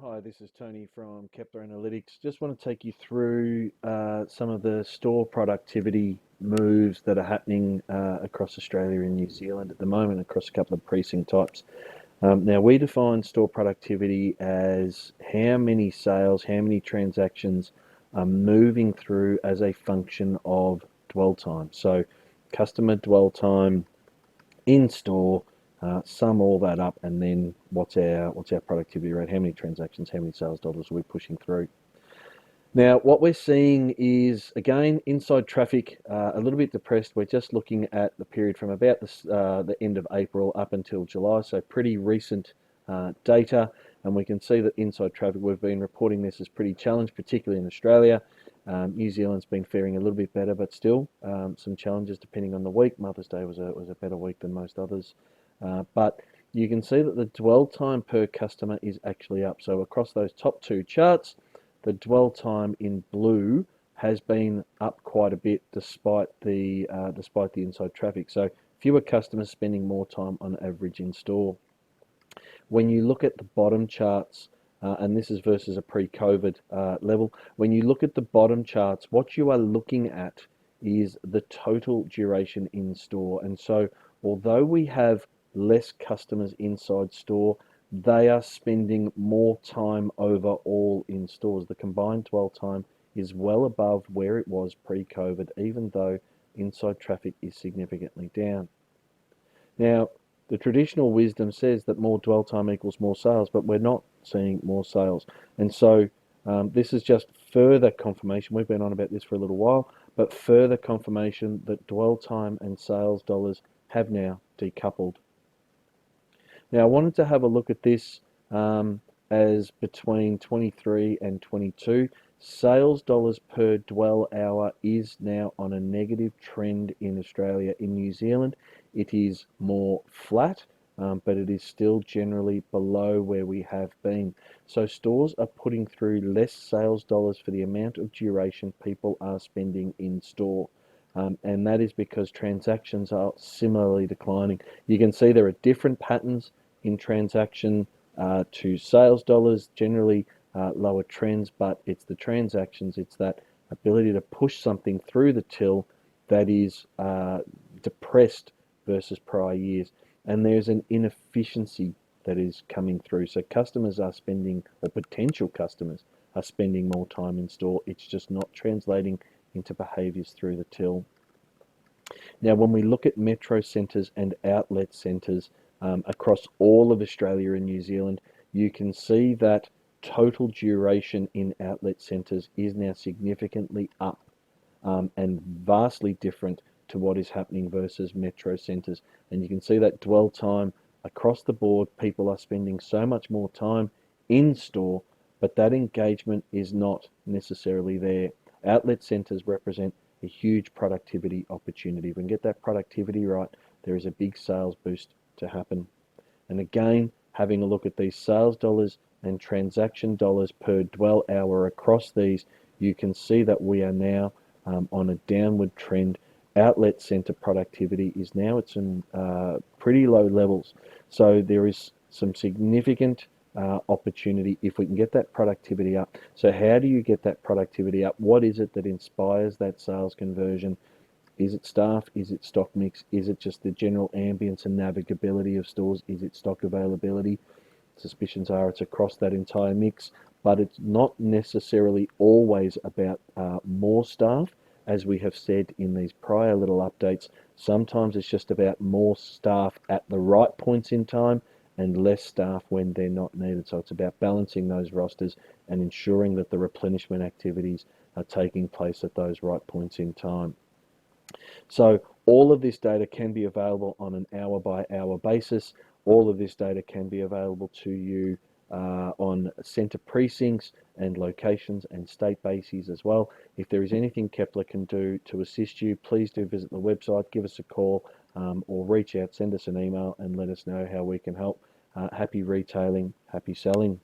Hi, this is Tony from Kepler Analytics. Just want to take you through some of the store productivity moves that are happening across Australia and New Zealand at the moment across a couple of precinct types. Now, we define store productivity as how many sales, how many transactions are moving through as a function of dwell time. So, customer dwell time in store, sum all that up, and then what's our productivity rate? How many transactions? How many sales dollars are we pushing through? Now, what we're seeing is again inside traffic a little bit depressed. We're just looking at the period from about the end of April up until July, so pretty recent data, and we can see that inside traffic, we've been reporting this as pretty challenged, particularly in Australia. New Zealand's been faring a little bit better, but still some challenges depending on the week. Mother's Day was a better week than most others, but you can see that the dwell time per customer is actually up. So across those top two charts, the dwell time in blue has been up quite a bit despite the inside traffic. So fewer customers spending more time on average in store. When you look at the bottom charts, and this is versus a pre-COVID level, when you look at the bottom charts, what you are looking at is the total duration in store. And so although we have less customers inside store, they are spending more time overall in stores. The combined dwell time is well above where it was pre-COVID, even though inside traffic is significantly down. Now, the traditional wisdom says that more dwell time equals more sales, but we're not seeing more sales. And so this is just further confirmation. We've been on about this for a little while, but further confirmation that dwell time and sales dollars have now decoupled. Now, I wanted to have a look at this as between 23 and 22. Sales dollars per dwell hour is now on a negative trend in Australia. In New Zealand, it is more flat, but it is still generally below where we have been. So stores are putting through less sales dollars for the amount of duration people are spending in store. And that is because transactions are similarly declining. You can see there are different patterns in transaction to sales dollars, generally lower trends, but it's the transactions, it's that ability to push something through the till that is depressed versus prior years. And there's an inefficiency that is coming through. So customers are spending, or potential customers are spending more time in store. It's just not translating into behaviours through the till. Now, when we look at metro centres and outlet centres across all of Australia and New Zealand, you can see that total duration in outlet centres is now significantly up and vastly different to what is happening versus metro centres. And you can see that dwell time across the board, people are spending so much more time in store, but that engagement is not necessarily there. Outlet centres represent a huge productivity opportunity. If we can get that productivity right, there is a big sales boost to happen. And again, having a look at these sales dollars and transaction dollars per dwell hour across these, you can see that we are now on a downward trend. Outlet centre productivity is now at some pretty low levels. So there is some significant opportunity if we can get that productivity up. So how do you get that productivity up? What is it that inspires that sales conversion? Is it staff? Is it stock mix? Is it just the general ambience and navigability of stores? Is it stock availability? Suspicions are it's across that entire mix, but it's not necessarily always about more staff, as we have said in these prior little updates. Sometimes it's just about more staff at the right points in time and less staff when they're not needed. So it's about balancing those rosters and ensuring that the replenishment activities are taking place at those right points in time. So all of this data can be available on an hour by hour basis. All of this data can be available to you on centre precincts and locations and state bases as well. If there is anything Kepler can do to assist you, please do visit the website, give us a call or reach out, send us an email and let us know how we can help. Happy retailing, happy selling.